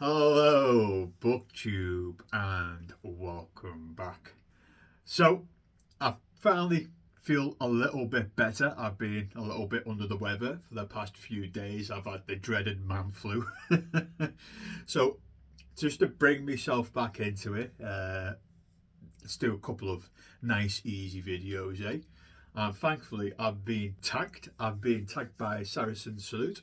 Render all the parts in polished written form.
Hello, BookTube, and welcome back. So, I finally feel a little bit better. I've been a little bit under the weather for the past few days. I've had the dreaded man flu. So, just to bring myself back into it, let's do a couple of nice, easy videos, eh? And thankfully, I've been tagged. I've been tagged by Saracen Salute.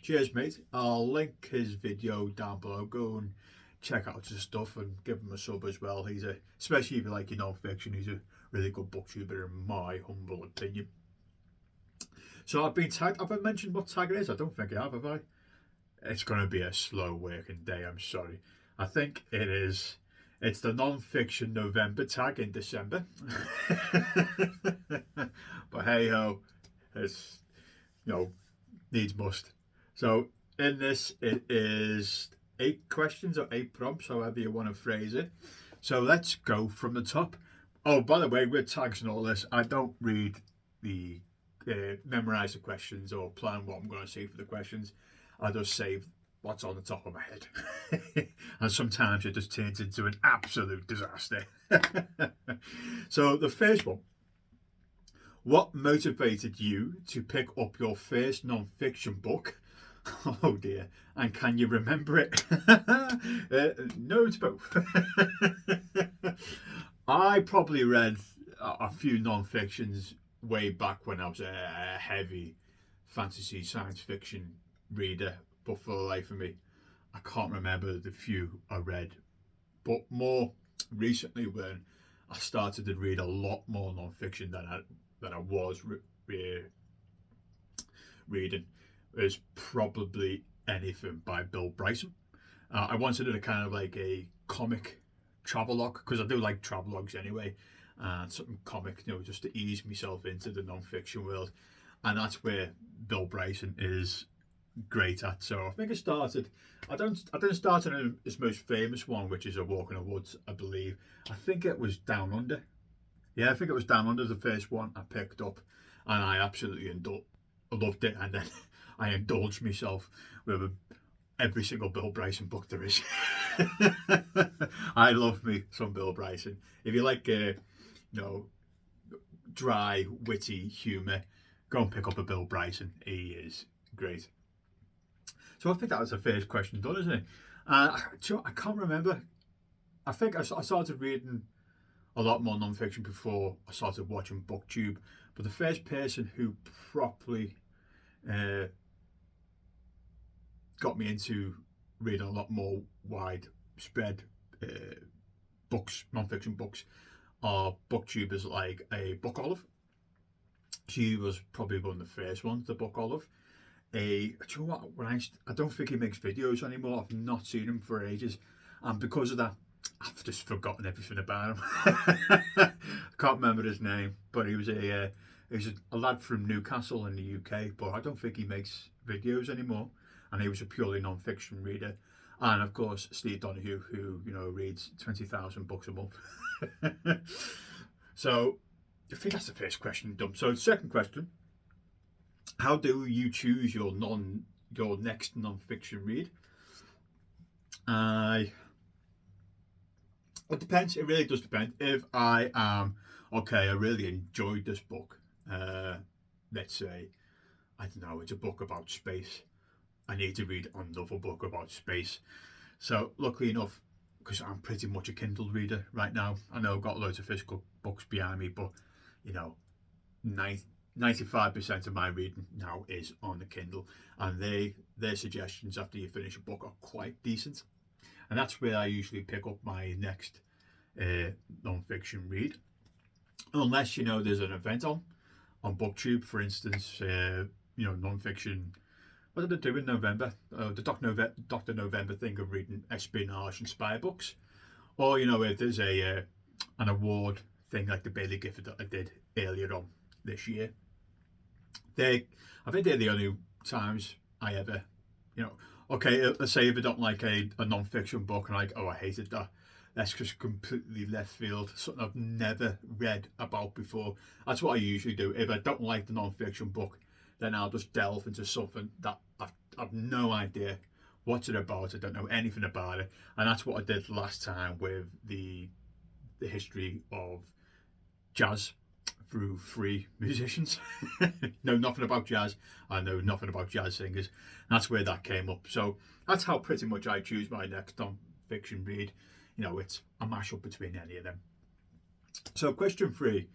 Cheers, mate. I'll link his video down below. Go and check out his stuff and give him a sub as well. Especially if you like your non-fiction, he's a really good booktuber in my humble opinion. So I've been tagged. Have I mentioned what tag it is? I don't think I have I? It's going to be a slow working day, I'm sorry. I think it is. It's the non-fiction November tag in December. But hey ho, it's, needs must. So in this, it is 8 questions or 8 prompts, however you want to phrase it. So let's go from the top. Oh, by the way, with tags and all this, I don't read the memorize the questions or plan what I'm going to say for the questions. I just save what's on the top of my head. And sometimes it just turns into an absolute disaster. So the first one. What motivated you to pick up your first non-fiction book? Oh dear. And can you remember it? No, it's both. I probably read a few non-fictions way back when I was a heavy fantasy science fiction reader, but for the life of me, I can't remember the few I read. But more recently, when I started to read a lot more non-fiction than I was reading, is probably anything by Bill Bryson. I wanted it a kind of like a comic travelogue because I do like travelogues anyway, and something comic, just to ease myself into the non-fiction world, and that's where Bill Bryson is great at. So I think it started. I didn't start on his most famous one, which is A Walk in the Woods, I believe. I think it was Down Under. Yeah, I think it was Down Under, the first one I picked up, and I absolutely loved it. And then I indulged myself with every single Bill Bryson book there is. I love me some Bill Bryson. If you like, dry, witty humour, go and pick up a Bill Bryson. He is great. So I think that was the first question done, isn't it? I can't remember. I think I started reading a lot more non-fiction before I started watching BookTube. But the first person who properly got me into reading a lot more widespread books, non-fiction books, are booktubers like a Book Olive. She was probably one of the first ones, the Book Olive. Do you know what? I don't think he makes videos anymore. I've not seen him for ages, and because of that, I've just forgotten everything about him. I can't remember his name, but he was a lad from Newcastle in the UK. But I don't think he makes videos anymore, and he was a purely non-fiction reader. And of course, Steve Donahue, who reads 20,000 books a month. So I think that's the first question done. So second question. How do you choose your next non-fiction read? It depends. It really does depend. If I am okay, I really enjoyed this book. Let's say, I don't know, it's a book about space. I need to read another book about space. So luckily enough, because I'm pretty much a Kindle reader right now. I know I've got loads of physical books behind me, but 95% of my reading now is on the Kindle, and their suggestions after you finish a book are quite decent, and that's where I usually pick up my next non-fiction read, unless there's an event on BookTube, for instance. Non-fiction. What did they do in November? The Dr. November thing of reading espionage and spy books, or if there's an award thing like the Bailey Gifford that I did earlier on this year. I think they're the only times I ever, okay, let's say if I don't like a non-fiction book and I hated that, that's just completely left field, something I've never read about before. That's what I usually do. If I don't like the non-fiction book, then I'll just delve into something that I've no idea what's it about? I don't know anything about it. And that's what I did last time with the history of jazz through 3 musicians. Know nothing about jazz. I know nothing about jazz singers. That's where that came up. So that's how pretty much I choose my next non-fiction read. You know, it's a mashup between any of them. So question 3.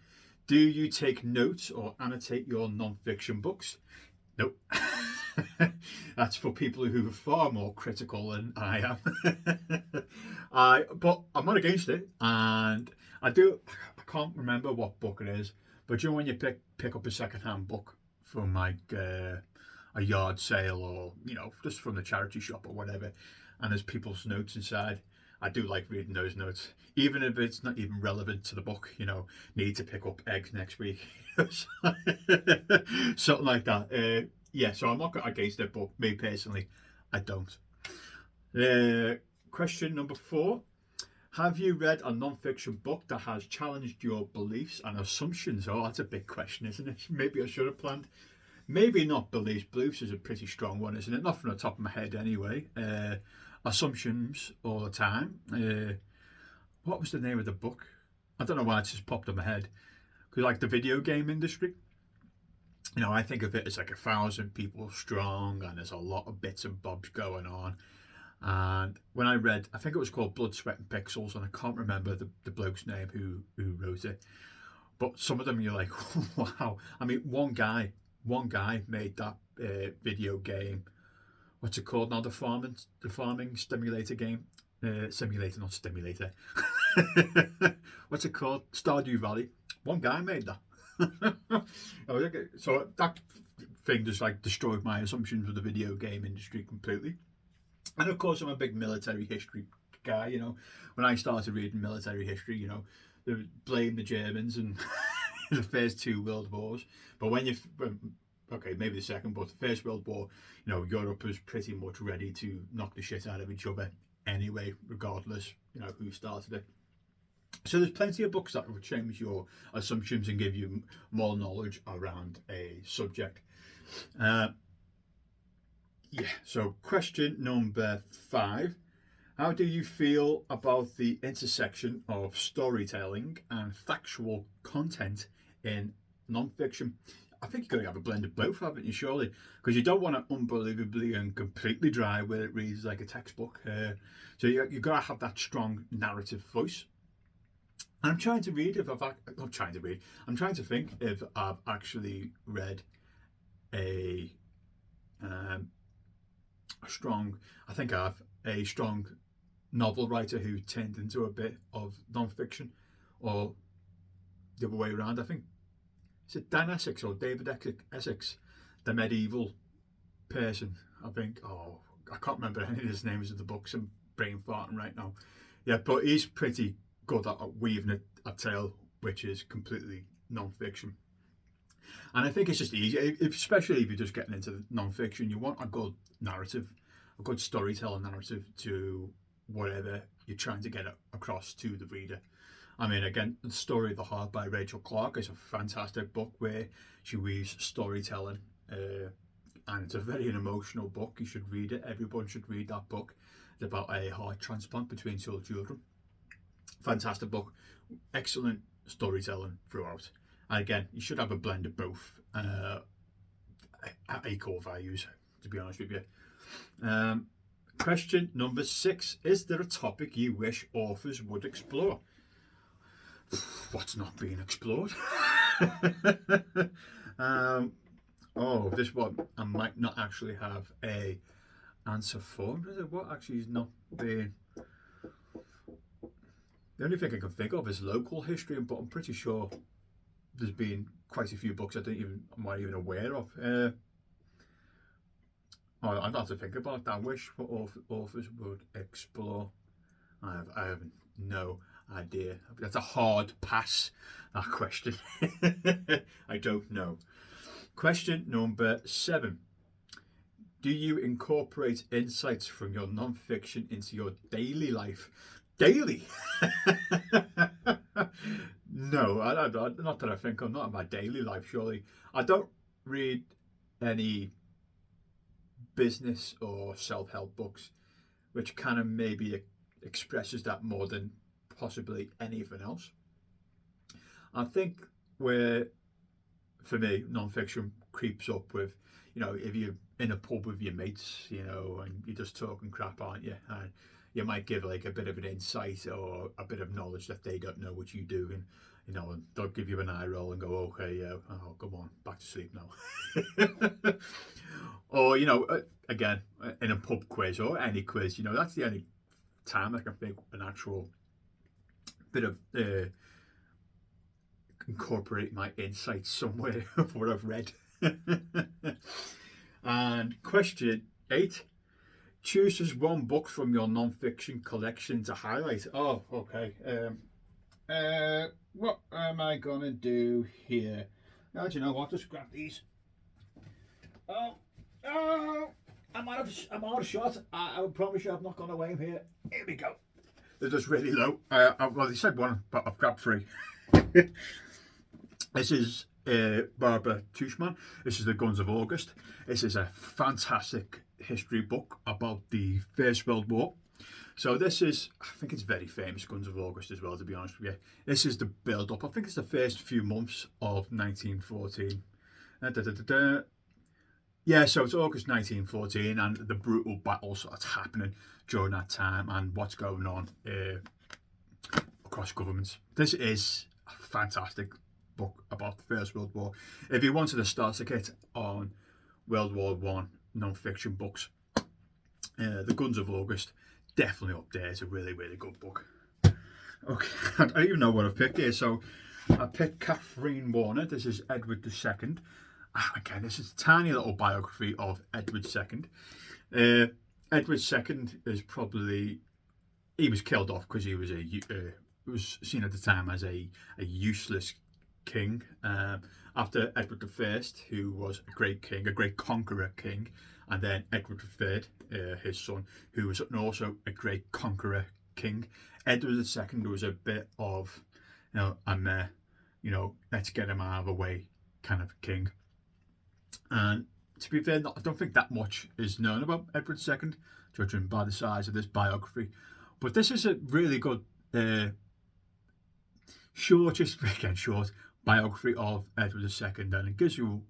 Do you take notes or annotate your non-fiction books? Nope. That's for people who are far more critical than I am. But I'm not against it, and I can't remember what book it is, but you know when you pick up a second-hand book from like a yard sale, or just from the charity shop or whatever, and there's people's notes inside. I do like reading those notes, even if it's not even relevant to the book. Need to pick up eggs next week, something like that. Yeah, so I'm not against it, but me personally, I don't. Question number 4. Have you read a non-fiction book that has challenged your beliefs and assumptions? Oh, that's a big question, isn't it? Maybe I should have planned. Maybe not beliefs. Beliefs is a pretty strong one, isn't it? Not from the top of my head anyway. Assumptions all the time. What was the name of the book? I don't know why it just popped in my head. Because like the video game industry, I think of it as like 1,000 people strong, and there's a lot of bits and bobs going on. And when I read, I think it was called Blood, Sweat and Pixels, and I can't remember the bloke's name who wrote it. But some of them you're like, wow. I mean, one guy made that video game. What's it called now? The farming simulator game. Simulator, not stimulator. What's it called? Stardew Valley. One guy made that. So that thing just like destroyed my assumptions of the video game industry completely. And of course, I'm a big military history guy. When I started reading military history, they blame the Germans and the first 2 world wars. But okay, maybe the second, but the First World War, Europe was pretty much ready to knock the shit out of each other anyway, regardless, who started it. So there's plenty of books that will change your assumptions and give you more knowledge around a subject. So question number 5. How do you feel about the intersection of storytelling and factual content in non-fiction? I think you've got to have a blend of both, haven't you, surely? Because you don't want it unbelievably and completely dry where it reads like a textbook. So you've got to have that strong narrative voice. And I'm trying to think if I've actually read a strong novel writer who turned into a bit of non-fiction, or the other way around. I think, is it Dan Essex or David Essex, the medieval person? I think. Oh, I can't remember any of his names of the books. I'm brain farting right now. Yeah, but he's pretty good at weaving a tale which is completely non-fiction. And I think it's just easy, especially if you're just getting into non-fiction. You want a good narrative, a good storytelling narrative to whatever you're trying to get across to the reader. I mean, again, The Story of the Heart by Rachel Clark is a fantastic book where she weaves storytelling, and it's a very emotional book. You should read it. Everyone should read that book. It's about a heart transplant between 2 children. Fantastic book. Excellent storytelling throughout. And again, you should have a blend of both at equal values, to be honest with you. Question number 6. Is there a topic you wish authors would explore? What's not being explored? This one I might not actually have a answer for. What actually is not being... The only thing I can think of is local history, but I'm pretty sure there's been quite a few books I'm not even aware of. I'd have to think about that. I wish what authors would explore. I have no idea. That's a hard pass, that question. I don't know. Question number 7. Do you incorporate insights from your non-fiction into your daily life? Daily? No, I don't. Not that I think I'm not in my daily life, surely. I don't read any business or self-help books, which kind of maybe expresses that more than possibly anything else. I think where, for me, non-fiction creeps up with, if you're in a pub with your mates, and you're just talking crap, aren't you? And you might give like a bit of an insight or a bit of knowledge that they don't know what you do, and and they'll give you an eye roll and go, okay, yeah, oh, come on, back to sleep now. Or again, in a pub quiz or any quiz, that's the only time I can think an actual bit of incorporate my insights somewhere of what I've read. And question 8: choose just one book from your non-fiction collection to highlight. Oh, okay. What am I gonna do here? Now, do you know what? Just grab these. Oh, I'm out of shot. I promise you, I've not gone away here. Here we go. They're just really low. Well, they said one, but I've grabbed 3. This is Barbara Tuchman. This is The Guns of August. This is a fantastic history book about the First World War. So this is, I think it's very famous, Guns of August as well, to be honest with you. This is the build-up. I think it's the first few months of 1914. Yeah, so it's August 1914, and the brutal battles that's happening during that time and what's going on across governments. This is a fantastic book about the First World War. If you wanted a starter kit on World War One non-fiction books, The Guns of August, definitely up there. It's a really, really good book. Okay, I don't even know what I've picked here. So I picked Kathleen Warner. This is Edward II. Again, this is a tiny little biography of Edward II. Edward II is probably, he was killed off because he was was seen at the time as a useless king. After Edward I, who was a great king, a great conqueror king, and then Edward III, his son, who was also a great conqueror king. Edward II was a bit of, let's get him out of the way kind of king. And to be fair, I don't think that much is known about Edward II, judging by the size of this biography. But this is a really good, short biography of Edward II, and it gives you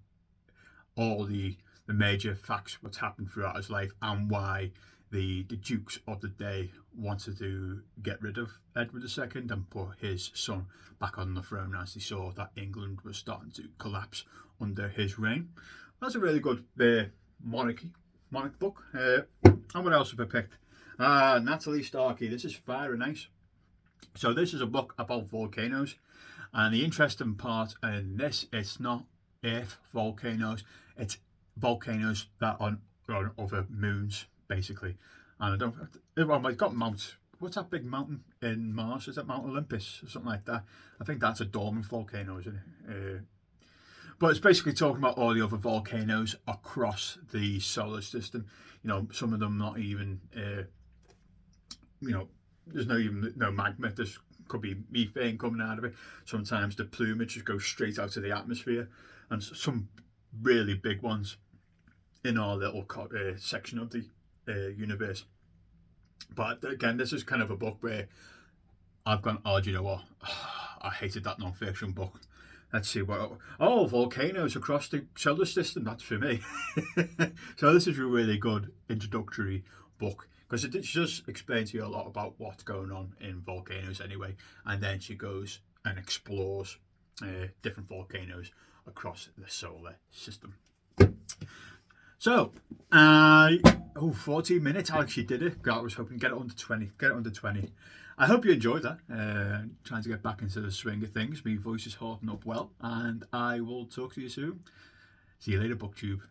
all the major facts, what's happened throughout his life, and why the dukes of the day wanted to get rid of Edward II and put his son back on the throne, as they saw that England was starting to collapse under his reign. That's a really good monarch book. And what else have I picked? Natalie Starkey. This is Fire and Ice. So this is a book about volcanoes, and the interesting part in this, it's not Earth volcanoes, it's volcanoes that are on other moons, basically. And it's got what's that big mountain in Mars? Is that Mount Olympus or something like that? I think that's a dormant volcano, isn't it? But it's basically talking about all the other volcanoes across the solar system. Some of them not even, there's no magma. There's could be methane coming out of it. Sometimes the plumage just goes straight out of the atmosphere, and some really big ones in our little section of the universe. But again, this is kind of a book where I've gone, oh, do you know what? I hated that non-fiction book. Let's see volcanoes across the solar system. That's for me. So this is a really good introductory book, because it just explains to you a lot about what's going on in volcanoes anyway, and then she goes and explores different volcanoes across the solar system. So 14 minutes. I actually did it. I was hoping to get it under 20. I hope you enjoyed that. Trying to get back into the swing of things. My voice is holding up well, and I will talk to you soon. See you later, BookTube.